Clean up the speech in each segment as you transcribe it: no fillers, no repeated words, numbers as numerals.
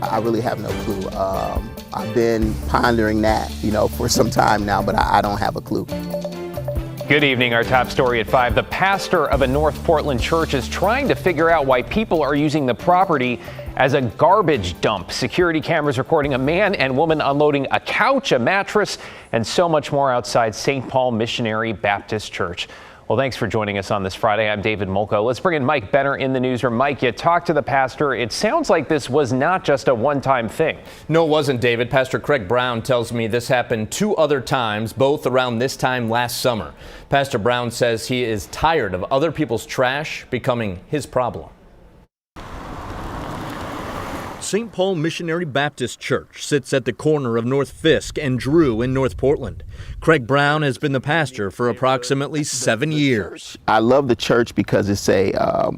I really have no clue. I've been pondering that, for some time now, but I don't have a clue. Good evening. Our top story at 5. The pastor of a North Portland church is trying to figure out why people are using the property as a garbage dump. Security cameras recording a man and woman unloading a couch, a mattress, and so much more outside St. Paul Missionary Baptist Church. Well, thanks for joining us on this Friday. I'm David Molko. Let's bring in Mike Benner in the newsroom. Mike, you talked to the pastor. It sounds like this was not just a one-time thing. No, it wasn't, David. Pastor Craig Brown tells me this happened 2 other times, both around this time last summer. Pastor Brown says he is tired of other people's trash becoming his problem. St. Paul Missionary Baptist Church sits at the corner of North Fisk and Drew in North Portland. Craig Brown has been the pastor for approximately 7 years. I love the church because it's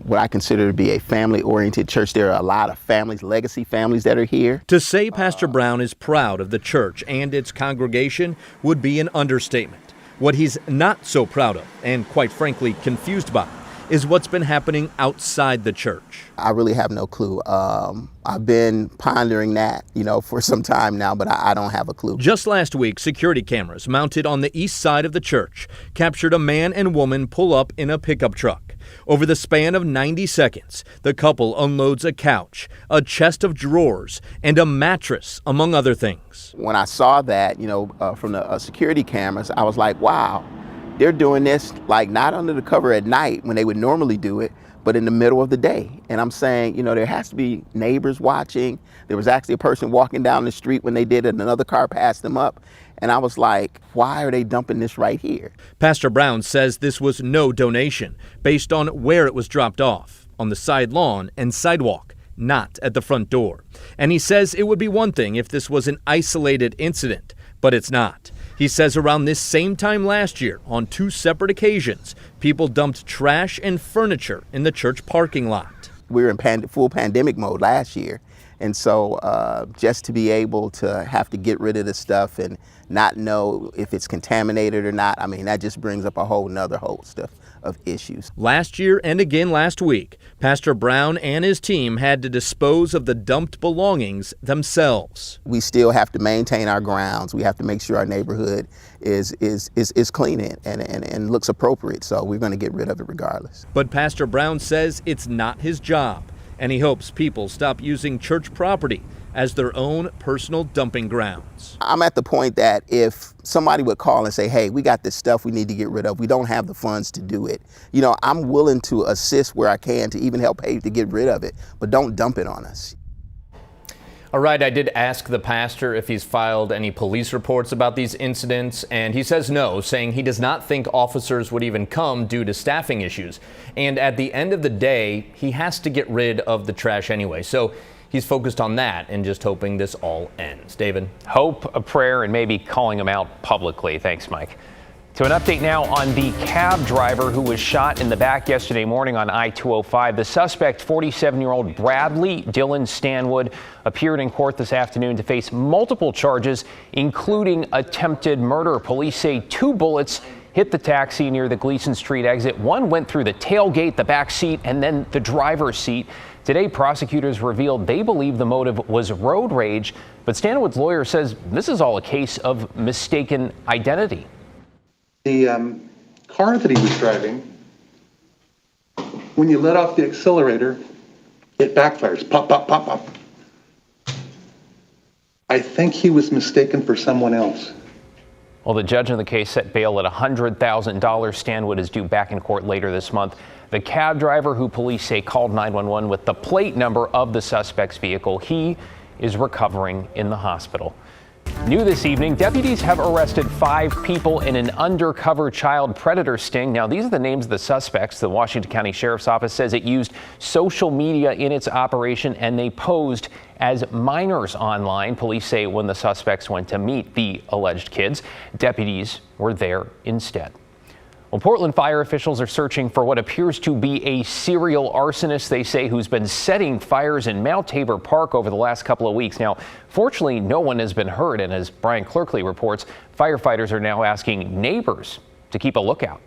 what I consider to be a family-oriented church. There are a lot of families, legacy families that are here. To say Pastor Brown is proud of the church and its congregation would be an understatement. What he's not so proud of, and quite frankly confused by, is what's been happening outside the church. I really have no clue. I've been pondering that, for some time now, but I don't have a clue. Just last week, security cameras mounted on the east side of the church captured a man and woman pull up in a pickup truck. Over the span of 90 seconds, the couple unloads a couch, a chest of drawers, and a mattress, among other things. When I saw that, from the security cameras, I was like, wow. They're doing this not under the cover at night when they would normally do it, but in the middle of the day. And I'm saying, there has to be neighbors watching. There was actually a person walking down the street when they did it, and another car passed them up. And I was like, why are they dumping this right here? Pastor Brown says this was no donation based on where it was dropped off, on the side lawn and sidewalk, not at the front door. And he says it would be one thing if this was an isolated incident, but it's not. He says around this same time last year, on 2 separate occasions, people dumped trash and furniture in the church parking lot. We were in full pandemic mode last year. And so just to be able to have to get rid of the stuff and not know if it's contaminated or not, that just brings up a whole nother host of issues. Last year and again last week, Pastor Brown and his team had to dispose of the dumped belongings themselves. We still have to maintain our grounds. We have to make sure our neighborhood is clean and looks appropriate. So we're going to get rid of it regardless. But Pastor Brown says it's not his job, and he hopes people stop using church property as their own personal dumping grounds. I'm at the point that if somebody would call and say, hey, we got this stuff we need to get rid of, we don't have the funds to do it, I'm willing to assist where I can to even help pay to get rid of it, but don't dump it on us. All right, I did ask the pastor if he's filed any police reports about these incidents, and he says no, saying he does not think officers would even come due to staffing issues. And at the end of the day, he has to get rid of the trash anyway. So he's focused on that and just hoping this all ends. David? Hope, a prayer, and maybe calling him out publicly. Thanks, Mike. To an update now on the cab driver who was shot in the back yesterday morning on I-205. The suspect, 47-year-old Bradley Dylan Stanwood, appeared in court this afternoon to face multiple charges, including attempted murder. Police say 2 bullets hit the taxi near the Gleason Street exit. One went through the tailgate, the back seat, and then the driver's seat. Today, prosecutors revealed they believe the motive was road rage, but Stanwood's lawyer says this is all a case of mistaken identity. The car that he was driving, when you let off the accelerator, it backfires. Pop, pop, pop, pop. I think he was mistaken for someone else. Well, the judge in the case set bail at $100,000. Stanwood is due back in court later this month. The cab driver, who police say called 911 with the plate number of the suspect's vehicle, he is recovering in the hospital. New this evening, deputies have arrested 5 people in an undercover child predator sting. Now, these are the names of the suspects. The Washington County Sheriff's Office says it used social media in its operation, and they posed as minors online. Police say when the suspects went to meet the alleged kids, deputies were there instead. Well, Portland fire officials are searching for what appears to be a serial arsonist, they say, who's been setting fires in Mount Tabor Park over the last couple of weeks. Now, fortunately, no one has been hurt, and as Brian Clerkley reports, firefighters are now asking neighbors to keep a lookout.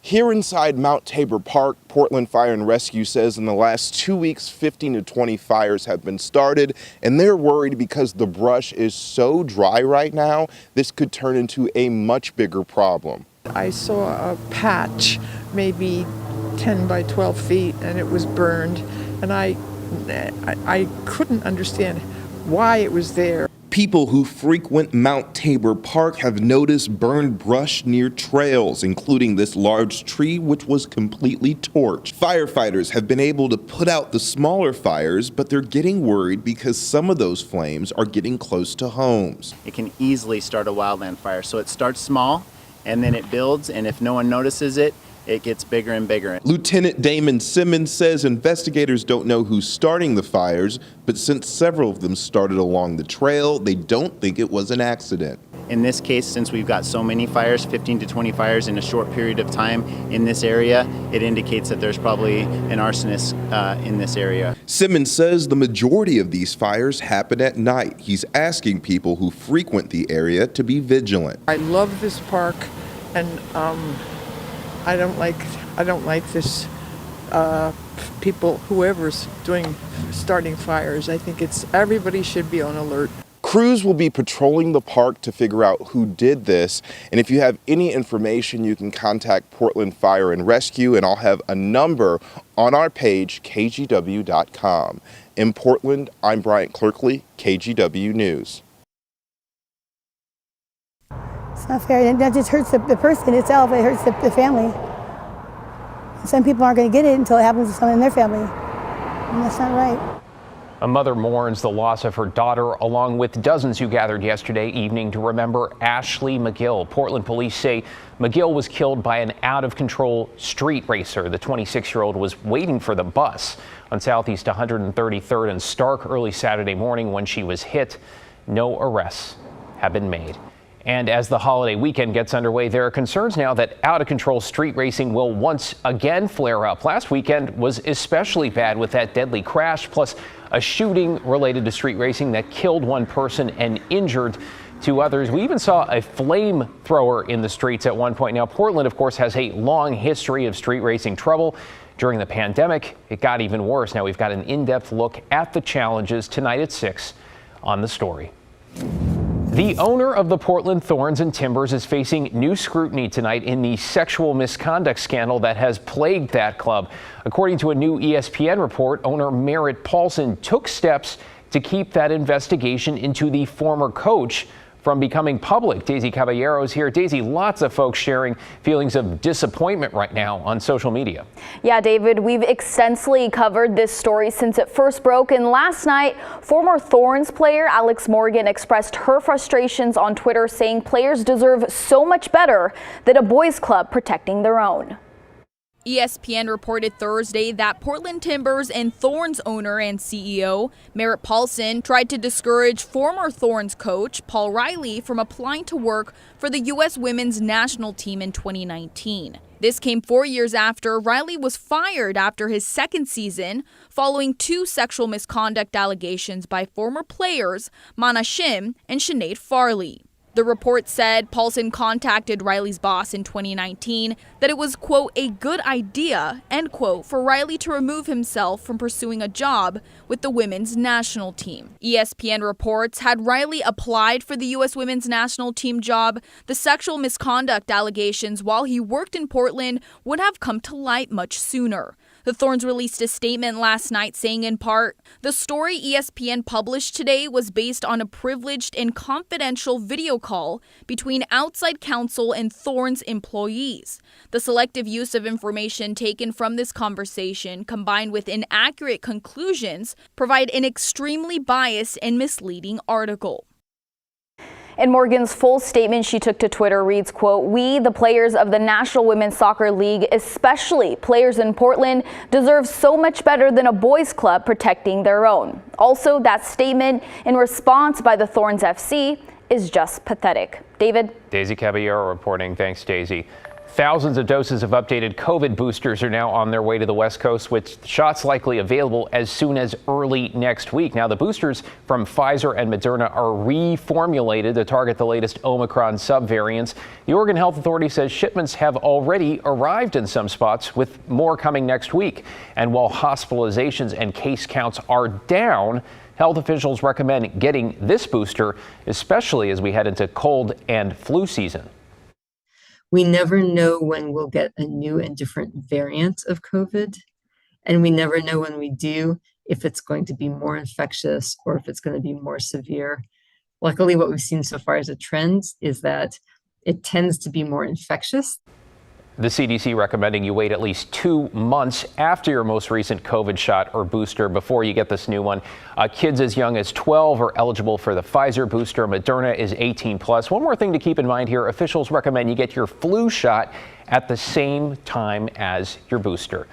Here inside Mount Tabor Park, Portland Fire and Rescue says in the last 2 weeks, 15 to 20 fires have been started, and they're worried because the brush is so dry right now, this could turn into a much bigger problem. I saw a patch, maybe 10 by 12 feet, and it was burned, and I couldn't understand why it was there. People who frequent Mount Tabor Park have noticed burned brush near trails, including this large tree which was completely torched. Firefighters have been able to put out the smaller fires, but they're getting worried because some of those flames are getting close to homes. It can easily start a wildland fire, so it starts small and then it builds, and if no one notices it, it gets bigger and bigger. Lieutenant Damon Simmons says investigators don't know who's starting the fires, but since several of them started along the trail, they don't think it was an accident. In this case, since we've got so many fires, 15 to 20 fires in a short period of time in this area, it indicates that there's probably an arsonist in this area. Simmons says the majority of these fires happen at night. He's asking people who frequent the area to be vigilant. I love this park, and I don't like this people, whoever's starting fires. I think everybody should be on alert. Crews will be patrolling the park to figure out who did this, and if you have any information, you can contact Portland Fire and Rescue, and I'll have a number on our page, kgw.com. In Portland, I'm Bryant Clerkley, KGW News. It's not fair. That just hurts the person itself. It hurts the family. Some people aren't going to get it until it happens to someone in their family. And that's not right. A mother mourns the loss of her daughter, along with dozens who gathered yesterday evening to remember Ashley McGill. Portland police say McGill was killed by an out-of-control street racer. The 26-year-old was waiting for the bus on Southeast 133rd and Stark early Saturday morning when she was hit. No arrests have been made. And as the holiday weekend gets underway, there are concerns now that out-of-control street racing will once again flare up. Last weekend was especially bad with that deadly crash, plus a shooting related to street racing that killed one person and injured two others. We even saw a flamethrower in the streets at one point. Now, Portland, of course, has a long history of street racing trouble. During the pandemic, it got even worse. Now we've got an in-depth look at the challenges tonight at 6 on The Story. The owner of the Portland Thorns and Timbers is facing new scrutiny tonight in the sexual misconduct scandal that has plagued that club. According to a new ESPN report, owner Merritt Paulson took steps to keep that investigation into the former coach from becoming public. Daisy Caballero's here. Daisy, lots of folks sharing feelings of disappointment right now on social media. Yeah, David, we've extensively covered this story since it first broke, and last night, former Thorns player Alex Morgan expressed her frustrations on Twitter, saying players deserve so much better than a boys club protecting their own. ESPN reported Thursday that Portland Timbers and Thorns owner and CEO Merritt Paulson tried to discourage former Thorns coach Paul Riley from applying to work for the U.S. women's national team in 2019. This came 4 years after Riley was fired after his second season following 2 sexual misconduct allegations by former players Mana Shim and Sinead Farley. The report said Paulson contacted Riley's boss in 2019 that it was, quote, a good idea, end quote, for Riley to remove himself from pursuing a job with the women's national team. ESPN reports had Riley applied for the U.S. women's national team job, the sexual misconduct allegations while he worked in Portland would have come to light much sooner. The Thorns released a statement last night saying, in part, the story ESPN published today was based on a privileged and confidential video call between outside counsel and Thorns employees. The selective use of information taken from this conversation, combined with inaccurate conclusions, provide an extremely biased and misleading article. In Morgan's full statement she took to Twitter reads, quote, we, the players of the National Women's Soccer League, especially players in Portland, deserve so much better than a boys club protecting their own. Also, that statement in response by the Thorns FC is just pathetic. David? Daisy Caballero reporting. Thanks, Daisy. Thousands of doses of updated COVID boosters are now on their way to the West Coast, with shots likely available as soon as early next week. Now, the boosters from Pfizer and Moderna are reformulated to target the latest Omicron subvariants. The Oregon Health Authority says shipments have already arrived in some spots, with more coming next week. And while hospitalizations and case counts are down, health officials recommend getting this booster, especially as we head into cold and flu season. We never know when we'll get a new and different variant of COVID. And we never know when we do if it's going to be more infectious or if it's going to be more severe. Luckily, what we've seen so far as a trend is that it tends to be more infectious. The CDC recommending you wait at least 2 months after your most recent COVID shot or booster before you get this new one. Kids as young as 12 are eligible for the Pfizer booster. Moderna is 18 plus. One more thing to keep in mind here, officials recommend you get your flu shot at the same time as your booster.